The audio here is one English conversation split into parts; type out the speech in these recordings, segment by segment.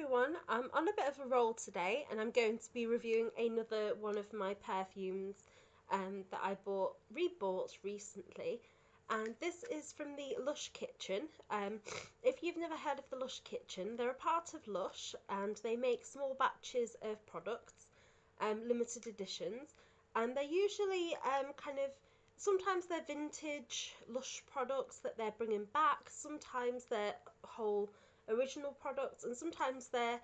everyone, I'm on a bit of a roll today and I'm going to be reviewing another one of my perfumes that I rebought recently, and this is from the Lush Kitchen. If you've never heard of the Lush Kitchen, they're a part of Lush and they make small batches of products, limited editions, and they're usually sometimes they're vintage Lush products that they're bringing back, sometimes they're whole original products, and sometimes they're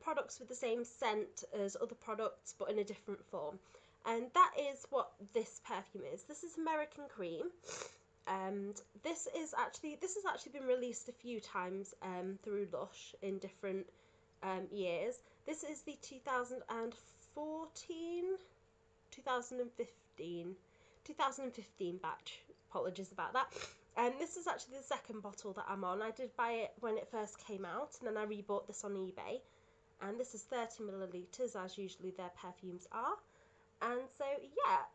products with the same scent as other products but in a different form. And that is what this perfume is. This is American Cream, and this has actually been released a few times through Lush in different years. This is the 2014, 2015 batch. Apologies about that. And this is actually the second bottle that I'm on. I did buy it when it first came out, and then I rebought this on eBay. And this is 30 millilitres, as usually their perfumes are. And so, yeah,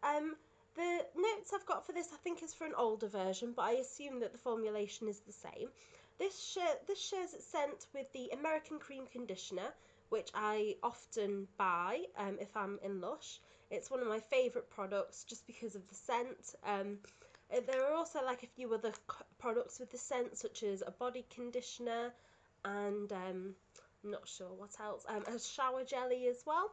the notes I've got for this, I think, is for an older version, but I assume that the formulation is the same. This shares its scent with the American Cream Conditioner, which I often buy if I'm in Lush. It's one of my favourite products just because of the scent. There are also like a few other products with the scent, such as a body conditioner and I'm not sure what else, a shower jelly as well.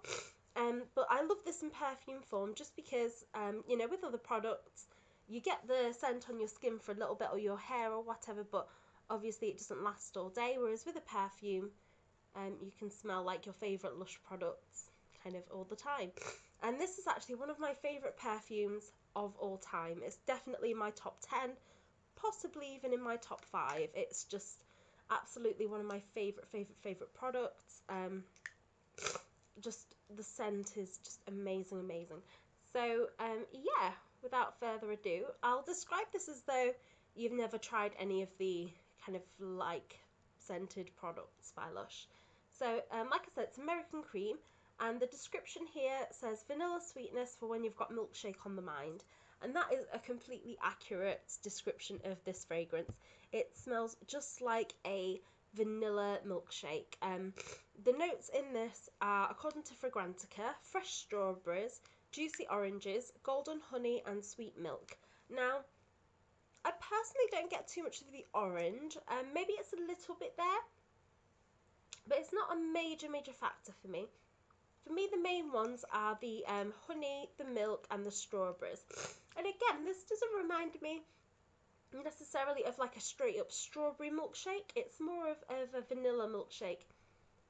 But I love this in perfume form just because, with other products, you get the scent on your skin for a little bit or your hair or whatever, but obviously it doesn't last all day, whereas with a perfume, you can smell like your favourite Lush products kind of all the time. And this is actually one of my favourite perfumes of all time. It's definitely in my top 10, possibly even in my top 5. It's just absolutely one of my favourite products. Just the scent is just amazing. So yeah, without further ado, I'll describe this as though you've never tried any of the kind of like scented products by Lush. So like I said, it's American Cream, and the description here says vanilla sweetness for when you've got milkshake on the mind. And that is a completely accurate description of this fragrance. It smells just like a vanilla milkshake. The notes in this are, according to Fragrantica, fresh strawberries, juicy oranges, golden honey and sweet milk. Now, I personally don't get too much of the orange. Maybe it's a little bit there, but it's not a major factor for me. For me, the main ones are the honey, the milk and the strawberries. And again, this doesn't remind me necessarily of like a straight up strawberry milkshake. It's more of a vanilla milkshake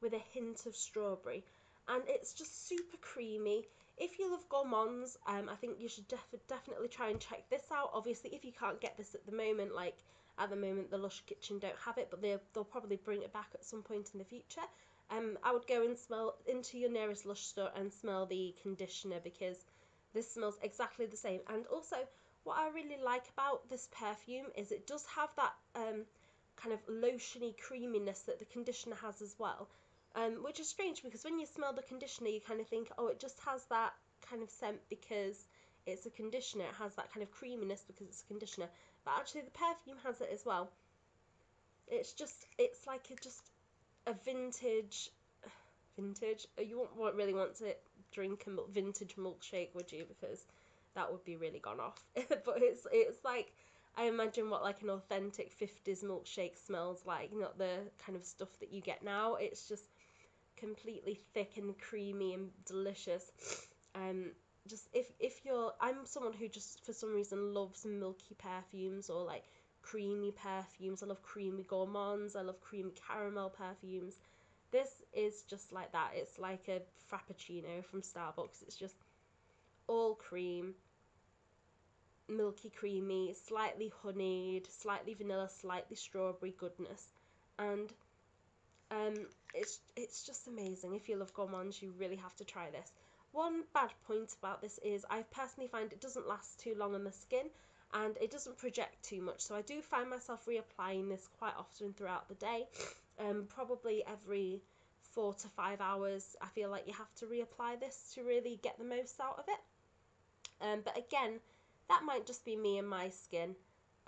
with a hint of strawberry, and it's just super creamy. If you love gourmands, I think you should definitely try and check this out. Obviously, if you can't get this at the moment, like at the moment the Lush Kitchen don't have it, but they'll probably bring it back at some point in the future. I would go and smell into your nearest Lush store and smell the conditioner, because this smells exactly the same. And also, what I really like about this perfume is it does have that kind of lotiony creaminess that the conditioner has as well. Which is strange, because when you smell the conditioner you kind of think, oh, it just has that kind of scent because it's a conditioner, it has that kind of creaminess because it's a conditioner, but actually the perfume has it as well. It's like just a vintage, you won't really want to drink a vintage milkshake, would you? Because that would be really gone off. But it's like, I imagine what like an authentic 50s milkshake smells like, not the kind of stuff that you get now. It's just completely thick and creamy and delicious. Just if you're, I'm someone who just for some reason loves milky perfumes or like creamy perfumes. I love creamy gourmands, I love creamy caramel perfumes. This is just like that. It's like a frappuccino from Starbucks. It's just all cream, milky creamy, slightly honeyed, slightly vanilla, slightly strawberry goodness. And it's just amazing. If you love gourmands, you really have to try this. One bad point about this is I personally find it doesn't last too long on the skin, and it doesn't project too much, so I do find myself reapplying this quite often throughout the day. Probably every 4 to 5 hours I feel like you have to reapply this to really get the most out of it. But again, that might just be me and my skin.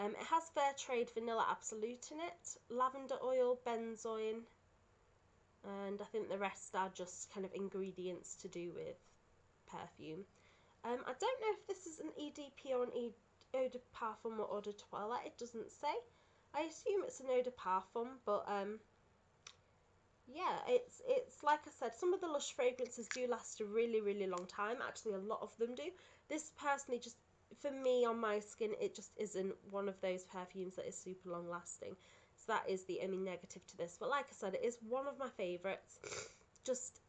It has Fair Trade Vanilla Absolute in it, lavender oil, benzoin, and I think the rest are just kind of ingredients to do with perfume. I don't know if this is an EDP or an eau de parfum or eau de toilette. It doesn't say. I assume it's an eau de parfum, but yeah, it's like I said, some of the Lush fragrances do last a really long time. Actually, a lot of them do. This personally, just for me on my skin, it just isn't one of those perfumes that is super long lasting. So that is the only negative to this. But like I said, it is one of my favourites, just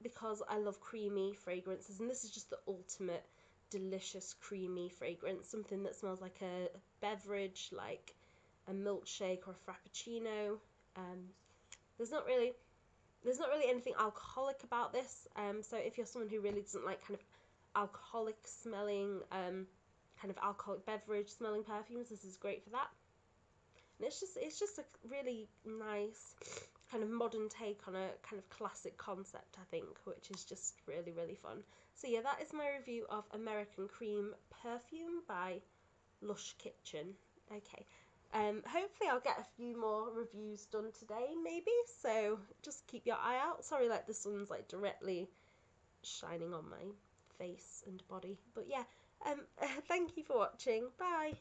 because I love creamy fragrances, and this is just the ultimate delicious creamy fragrance. Something that smells like a beverage, like a milkshake or a frappuccino. Um, there's not really anything alcoholic about this. So if you're someone who really doesn't like kind of alcoholic smelling, kind of alcoholic beverage smelling perfumes, this is great for that. And it's just a really nice kind of modern take on a kind of classic concept, I think, which is just really fun. So yeah, that is my review of American Cream Perfume by Lush Kitchen. Okay. Hopefully I'll get a few more reviews done today, maybe. So just keep your eye out. Sorry, like the sun's like directly shining on my face and body. But yeah, thank you for watching. Bye.